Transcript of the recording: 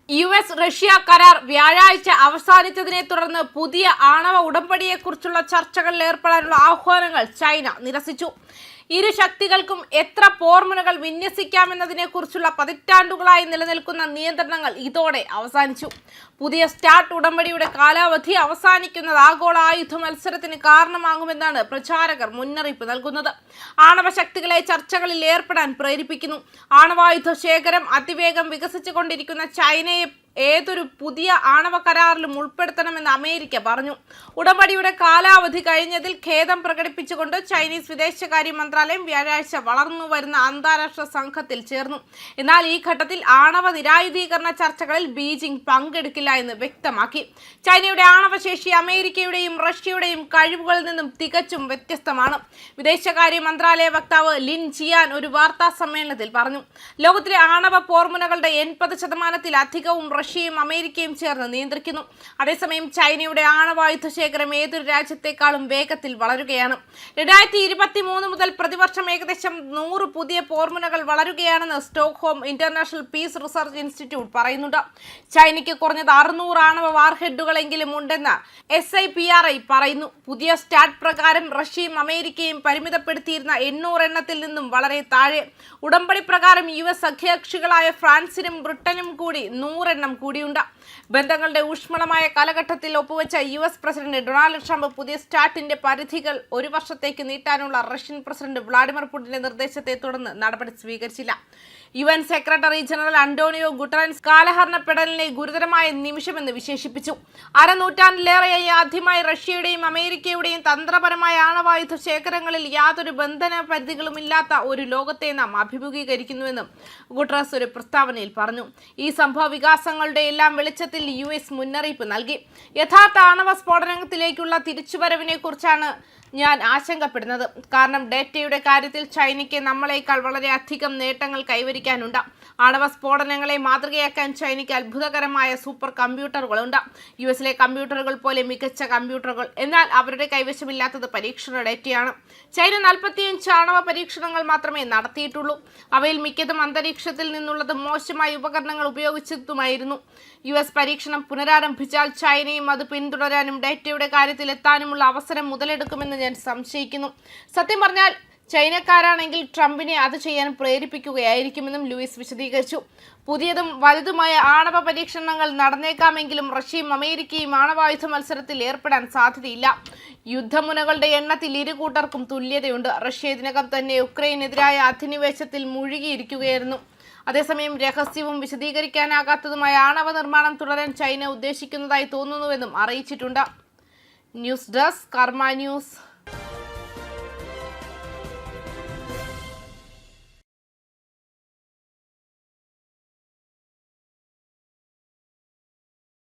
US-റഷ്യ കരാർ വ്യാഴാഴ്ച അവസാനിച്ചതിനെ തുടർന്ന് പുതിയ ആണവ ഉടമ്പടിയെക്കുറിച്ചുള്ള ചർച്ചകളിൽ ഏർപ്പെടാനുള്ള ആഹ്വാനങ്ങൾ ചൈന നിരസിച്ചു. ഇരു ശക്തികൾക്കും എത്ര പോർമുനകൾ വിന്യസിക്കാമെന്നതിനെക്കുറിച്ചുള്ള പതിറ്റാണ്ടുകളായി നിലനിൽക്കുന്ന നിയന്ത്രണങ്ങൾ ഇതോടെ അവസാനിച്ചു. പുതിയ സ്റ്റാർട്ട് ഉടമ്പടിയുടെ കാലാവധി അവസാനിക്കുന്നത് ആഗോള ആയുധ മത്സരത്തിന് കാരണമാകുമെന്നാണ് പ്രചാരകർ മുന്നറിയിപ്പ് നൽകുന്നത്. ആണവ ശക്തികളെ ചർച്ചകളിൽ ഏർപ്പെടാൻ പ്രേരിപ്പിക്കുന്നു. ആണവായുധ ശേഖരം അതിവേഗം വികസിച്ചുകൊണ്ടിരിക്കുന്ന ചൈനയെ ഏതൊരു പുതിയ ആണവ കരാറിലും ഉൾപ്പെടുത്തണമെന്ന് അമേരിക്ക പറഞ്ഞു. ഉടമ്പടിയുടെ കാലാവധി കഴിഞ്ഞതിൽ ഖേദം പ്രകടിപ്പിച്ചുകൊണ്ട് ചൈനീസ് വിദേശകാര്യ മന്ത്രാലയം വ്യാഴാഴ്ച വളർന്നു വരുന്ന അന്താരാഷ്ട്ര സംഘത്തിൽ ചേർന്നു. എന്നാൽ ഈ ഘട്ടത്തിൽ ആണവ നിരായുധീകരണ ചർച്ചകളിൽ ബീജിംഗ് പങ്കെടുക്കില്ല എന്ന് വ്യക്തമാക്കി. ചൈനയുടെ ആണവശേഷി അമേരിക്കയുടെയും റഷ്യയുടെയും കഴിവുകളിൽ നിന്നും തികച്ചും വ്യത്യസ്തമാണ്. വിദേശകാര്യ മന്ത്രാലയ വക്താവ് ലിൻ ജിയാൻ ഒരു വാർത്താ സമ്മേളനത്തിൽ പറഞ്ഞു. ലോകത്തിലെ ആണവ പോർമുനകളുടെ 80%-ത്തിലധികവും റഷ്യയും അമേരിക്കയും ചേർന്ന് നിയന്ത്രിക്കുന്നു. അതേസമയം ചൈനയുടെ ആണവായുധ ശേഖരം ഏതൊരു രാജ്യത്തെക്കാളും വേഗത്തിൽ വളരുകയാണ്. 2023 മുതൽ പ്രതിവർഷം ഏകദേശം 100 പുതിയ പോർമുനകൾ വളരുകയാണെന്ന് Stockholm International Peace Research Institute പറയുന്നുണ്ട്. ചൈനയ്ക്ക് കുറഞ്ഞത് 600 ആണവ വാർഹെഡുകളെങ്കിലും ഉണ്ടെന്ന് SIPRI പറയുന്നു. പുതിയ സ്റ്റാർട്ട് പ്രകാരം റഷ്യയും അമേരിക്കയും പരിമിതപ്പെടുത്തിയിരുന്ന 800 എണ്ണത്തിൽ നിന്നും വളരെ താഴെ. ഉടമ്പടി പ്രകാരം US സഖ്യകക്ഷികളായ ഫ്രാൻസിനും ബ്രിട്ടനും കൂടി 100 എണ്ണം കൂടിയുണ്ട്. ബന്ധങ്ങളുടെ ഊഷ്മളമായ കാലഘട്ടത്തിൽ ഒപ്പുവെച്ച US പ്രസിഡന്റ് ഡൊണാൾഡ് ട്രംപ് പുതിയ സ്റ്റാർട്ടിന്റെ പരിധികൾ ഒരു വർഷത്തേക്ക് നീട്ടാനുള്ള റഷ്യൻ പ്രസിഡന്റ് വ്ളാഡിമിർ പുടിന്റെ നിർദ്ദേശത്തെ തുടർന്ന് നടപടി സ്വീകരിച്ചില്ല. UN സെക്രട്ടറി ജനറൽ അന്റോണിയോ ഗുട്ടറൻസ് കാലഹരണപ്പെടലിനെ ഗുരുതരമായ നിമിഷമെന്ന് വിശേഷിപ്പിച്ചു. അരനൂറ്റാണ്ടിലേറെയായി ആദ്യമായി റഷ്യയുടെയും അമേരിക്കയുടെയും തന്ത്രപരമായ ആണവായുധ ശേഖരങ്ങളിൽ യാതൊരു ബന്ധന പരിധികളുമില്ലാത്ത ഒരു ലോകത്തെ നാം അഭിമുഖീകരിക്കുന്നുവെന്നും ഗുട്ടറസ് ഒരു പ്രസ്താവനയിൽ പറഞ്ഞു. ഈ സംഭവ വികാസങ്ങളുടെ എല്ലാം വെളിച്ചത്തിൽ US മുന്നറിയിപ്പ് നൽകി. യഥാർത്ഥ ആണവ സ്ഫോടനത്തിലേക്കുള്ള തിരിച്ചുവരവിനെ കുറിച്ചാണ് ഞാൻ ആശങ്കപ്പെടുന്നത്. കാരണം ഡേറ്റയുടെ കാര്യത്തിൽ ചൈനയ്ക്ക് നമ്മളെക്കാൾ വളരെ അധികം നേട്ടങ്ങൾ കൈവരിക്കാനുണ്ട്. ആണവ സ്ഫോടനങ്ങളെ മാതൃകയാക്കാൻ ചൈനയ്ക്ക് അത്ഭുതകരമായ സൂപ്പർ കമ്പ്യൂട്ടറുകളുണ്ട്. US-ലെ കമ്പ്യൂട്ടറുകൾ പോലെ മികച്ച കമ്പ്യൂട്ടറുകൾ. എന്നാൽ അവരുടെ കൈവശമില്ലാത്തത് പരീക്ഷണ ഡേറ്റയാണ്. ചൈന 45 ആണവ പരീക്ഷണങ്ങൾ മാത്രമേ നടത്തിയിട്ടുള്ളൂ. അവയിൽ മിക്കതും അന്തരീക്ഷത്തിൽ നിന്നുള്ളത് മോശമായ ഉപകരണങ്ങൾ ഉപയോഗിച്ചതുമായിരുന്നു. US പരീക്ഷണം പുനരാരംഭിച്ചാൽ ചൈനയും അത് പിന്തുടരാനും ഡേറ്റയുടെ കാര്യത്തിൽ എത്താനുമുള്ള അവസരം മുതലെടുക്കുമെന്ന് ഞാൻ സംശയിക്കുന്നു. സത്യം പറഞ്ഞാൽ ചൈനക്കാരാണെങ്കിൽ ട്രംപിനെ അത് ചെയ്യാൻ പ്രേരിപ്പിക്കുകയായിരിക്കുമെന്നും ലൂയിസ് വിശദീകരിച്ചു. പുതിയതും വലുതുമായ ആണവ പരീക്ഷണങ്ങൾ നടന്നേക്കാമെങ്കിലും റഷ്യയും അമേരിക്കയും ആണവായുധ മത്സരത്തിൽ ഏർപ്പെടാൻ സാധ്യതയില്ല. യുദ്ധമുനകളുടെ എണ്ണത്തിൽ ഇരു കൂട്ടർക്കും തുല്യതയുണ്ട്. റഷ്യ ഇതിനകം തന്നെ യുക്രൈനെതിരായ അധിനിവേശത്തിൽ മുഴുകിയിരിക്കുകയായിരുന്നു. അതേസമയം രഹസ്യവും വിശദീകരിക്കാനാകാത്തതുമായ ആണവ നിർമ്മാണം തുടരാൻ ചൈന ഉദ്ദേശിക്കുന്നതായി തോന്നുന്നുവെന്നും അറിയിച്ചിട്ടുണ്ട്. ന്യൂസ് ഡെസ്ക് കർമ്മ ന്യൂസ്.